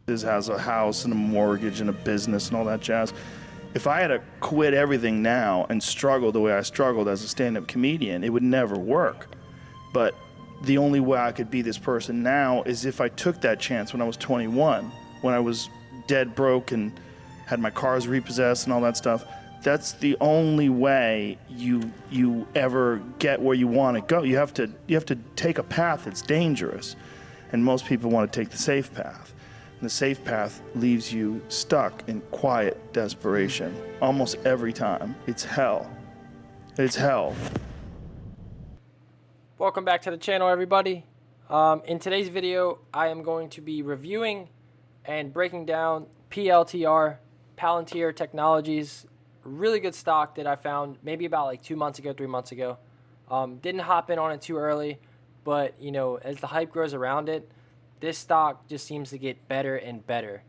has a house and a mortgage and a business and all that jazz. If I had to quit everything now and struggle the way I struggled as a stand-up comedian, it would never work. But the only way I could be this person now is if I took that chance when I was 21, when I was dead broke and had my cars repossessed and all that stuff. That's the only way you ever get where you want to go. You have to take a path that's dangerous, and most people want to take the safe path. And the safe path leaves you stuck in quiet desperation almost every time. It's hell. It's hell. Welcome back to the channel, everybody. In today's video, I am going to be reviewing and breaking down PLTR, Palantir Technologies. Really good stock that I found maybe about like 2 months ago, 3 months ago. Didn't hop in on it too early, but you know, as the hype grows around it, this stock just seems to get better and better.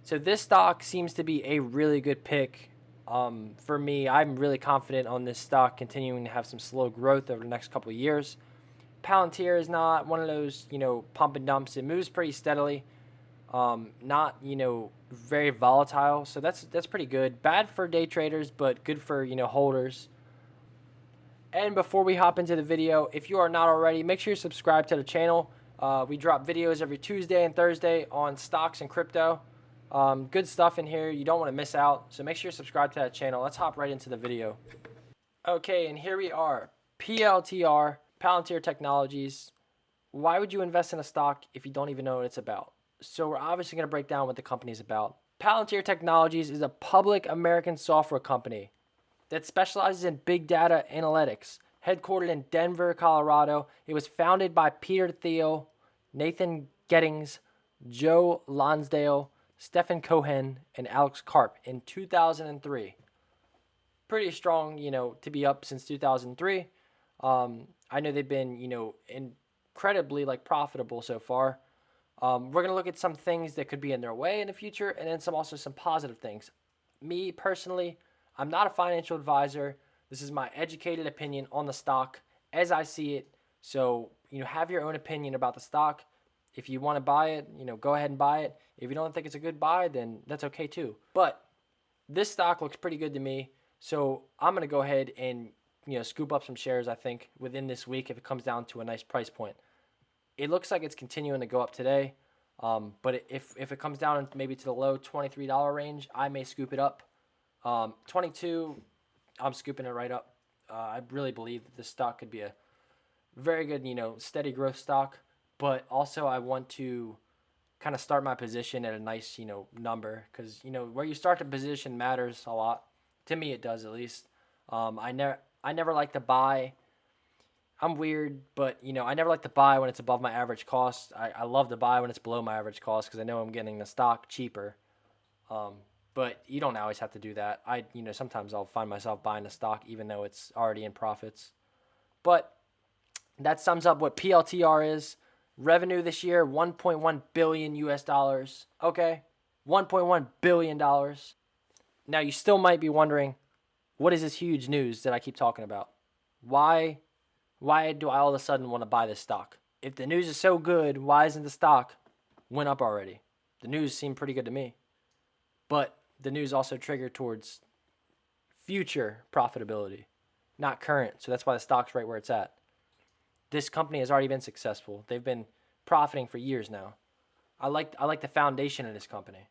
So this stock seems to be a really good pick. For me, I'm really confident on this stock continuing to have some slow growth over the next couple of years. Palantir is not one of those, pump and dumps. It moves pretty steadily. Not, very volatile. So that's pretty good. Bad for day traders, but good for, holders. And before we hop into the video, if you are not already, make sure you subscribe to the channel. We drop videos every Tuesday and Thursday on stocks and crypto. Good stuff in here. You don't want to miss out. So make sure you subscribe to that channel. Let's hop right into the video. Okay, and here we are. PLTR, Palantir Technologies. Why would you invest in a stock if you don't even know what it's about? So we're obviously going to break down what the company is about. Palantir Technologies is a public American software company that specializes in big data analytics. Headquartered in Denver, Colorado, it was founded by Peter Thiel, Nathan Gettings, Joe Lonsdale, Stephen Cohen, and Alex Karp in 2003. Pretty strong, to be up since 2003. I know they've been, incredibly profitable so far. We're going to look at some things that could be in their way in the future, and then also some positive things. Me, personally, I'm not a financial advisor. This is my educated opinion on the stock as I see it. So, have your own opinion about the stock. If you want to buy it, go ahead and buy it. If you don't think it's a good buy, then that's okay too. But this stock looks pretty good to me. So I'm going to go ahead and, scoop up some shares, I think, within this week if it comes down to a nice price point. It looks like it's continuing to go up today. But if it comes down maybe to the low $23 range, I may scoop it up. 22, I'm scooping it right up. I really believe that this stock could be a very good, steady growth stock. But also I want to kind of start my position at a nice, number. Because, where you start the position matters a lot. To me, it does at least. I never like to buy. I'm weird, but, I never like to buy when it's above my average cost. I love to buy when it's below my average cost because I know I'm getting the stock cheaper. But you don't always have to do that. Sometimes I'll find myself buying the stock even though it's already in profits. But that sums up what PLTR is. Revenue this year, $1.1 billion US dollars. Okay, $1.1 billion. Now, you still might be wondering, what is this huge news that I keep talking about? Why do I all of a sudden want to buy this stock? If the news is so good, why isn't the stock went up already? The news seemed pretty good to me. But the news also triggered towards future profitability, not current. So that's why the stock's right where it's at. This company has already been successful. They've been profiting for years now. I like the foundation of this company.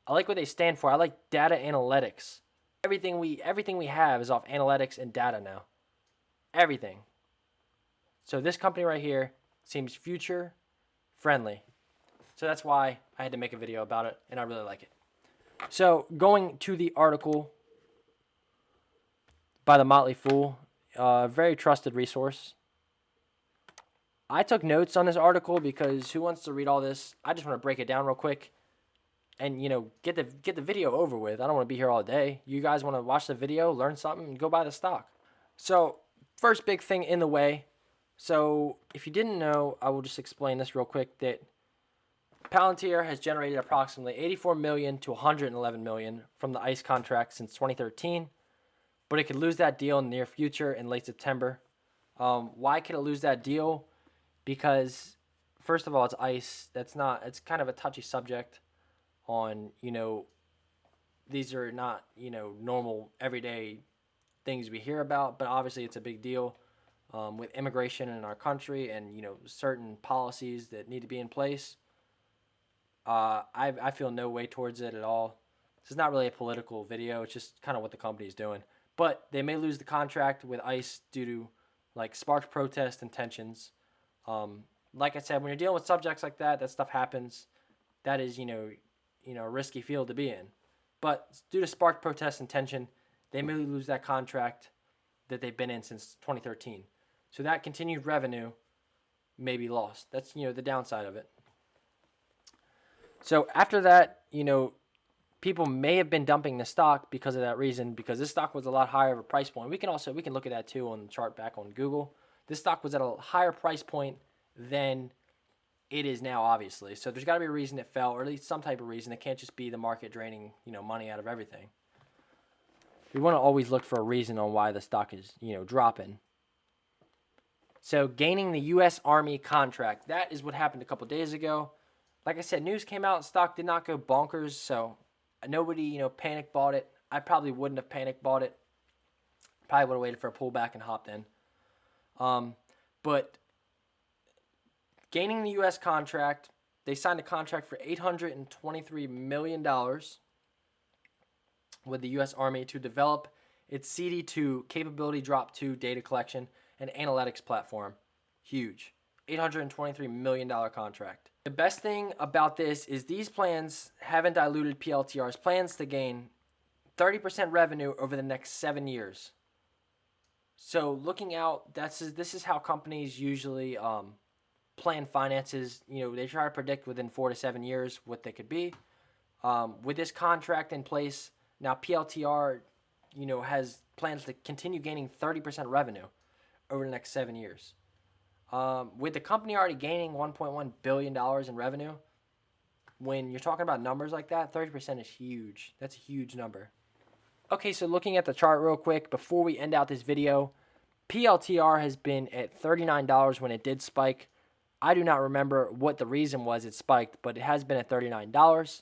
I like what they stand for. I like data analytics. Everything we have is off analytics and data now. Everything. So this company right here seems future friendly. So that's why I had to make a video about it, and I really like it. So going to the article by the Motley Fool, very trusted resource. I took notes on this article because who wants to read all this? I just want to break it down real quick and, get the video over with. I don't want to be here all day. You guys want to watch the video, learn something, and go buy the stock. So first big thing in the way. So if you didn't know, I will just explain this real quick, that Palantir has generated approximately $84 million to $111 million from the ICE contract since 2013, but it could lose that deal in the near future in late September. Why could it lose that deal? Because first of all, it's ICE. It's kind of a touchy subject. on, these are not, normal everyday things we hear about, but obviously it's a big deal with immigration in our country and, certain policies that need to be in place. I feel no way towards it at all. This is not really a political video. It's just kind of what the company's doing. But they may lose the contract with ICE due to like sparked protest and tensions. Like I said, when you're dealing with subjects like that stuff happens. That is, a risky field to be in. But due to sparked protest and tension, they may lose that contract that they've been in since 2013. So that continued revenue may be lost. That's, the downside of it. So after that, people may have been dumping the stock because of that reason, because this stock was a lot higher of a price point. We can look at that too on the chart back on Google. This stock was at a higher price point than it is now, obviously. So there's got to be a reason it fell, or at least some type of reason. It can't just be the market draining, money out of everything. We want to always look for a reason on why the stock is, dropping. So gaining the U.S. Army contract, that is what happened a couple days ago. Like I said, news came out, stock did not go bonkers, so nobody, panic bought it. I probably wouldn't have panic bought it. Probably would have waited for a pullback and hopped in. But gaining the U.S. contract, they signed a contract for $823 million with the U.S. Army to develop its CD2 capability drop 2 data collection and analytics platform. Huge. $823 million contract. The best thing about this is these plans haven't diluted PLTR's plans to gain 30% revenue over the next 7 years. So looking out, this is how companies usually plan finances. They try to predict within 4 to 7 years what they could be. With this contract in place, now PLTR, has plans to continue gaining 30% revenue over the next 7 years. With the company already gaining $1.1 billion in revenue, when you're talking about numbers like that, 30% is huge. That's a huge number. Okay, so looking at the chart real quick before we end out this video, PLTR has been at $39 when it did spike. I do not remember what the reason was it spiked, but it has been at $39.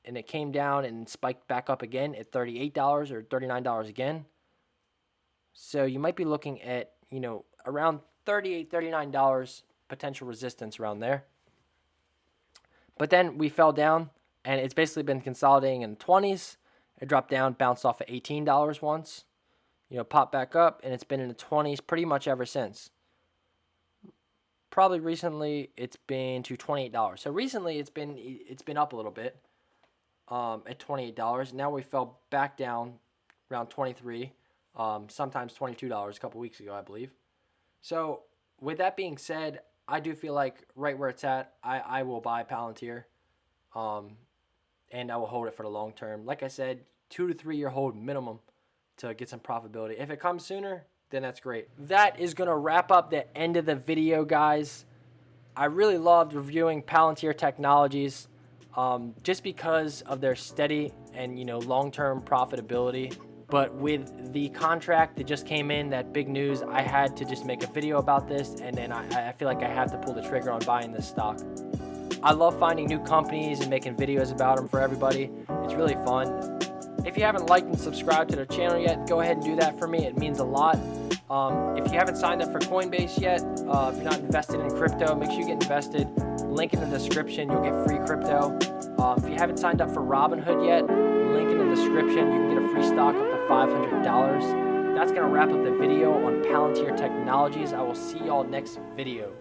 And it came down and spiked back up again at $38 or $39 again. So you might be looking at, around $38, $39 potential resistance around there. But then we fell down, and it's basically been consolidating in the 20s. It dropped down, bounced off at $18 once, popped back up, and it's been in the 20s pretty much ever since. Probably recently it's been to $28. So recently it's been up a little bit at $28. Now we fell back down around $23, sometimes $22 a couple weeks ago, I believe. So with that being said, I do feel like right where it's at, I will buy Palantir, and I will hold it for the long term. Like I said, 2 to 3 year hold minimum to get some profitability. If it comes sooner, then that's great. That is going to wrap up the end of the video, guys. I really loved reviewing Palantir Technologies just because of their steady and long-term profitability. But with the contract that just came in, that big news, I had to just make a video about this, and then I feel like I have to pull the trigger on buying this stock. I love finding new companies and making videos about them for everybody. It's really fun. If you haven't liked and subscribed to the channel yet, go ahead and do that for me. It means a lot. If you haven't signed up for Coinbase yet, if you're not invested in crypto, make sure you get invested. Link in the description. You'll get free crypto. If you haven't signed up for Robinhood yet, link in the description. You can get a free stock up to $500. That's going to wrap up the video on Palantir Technologies. I will see y'all next video.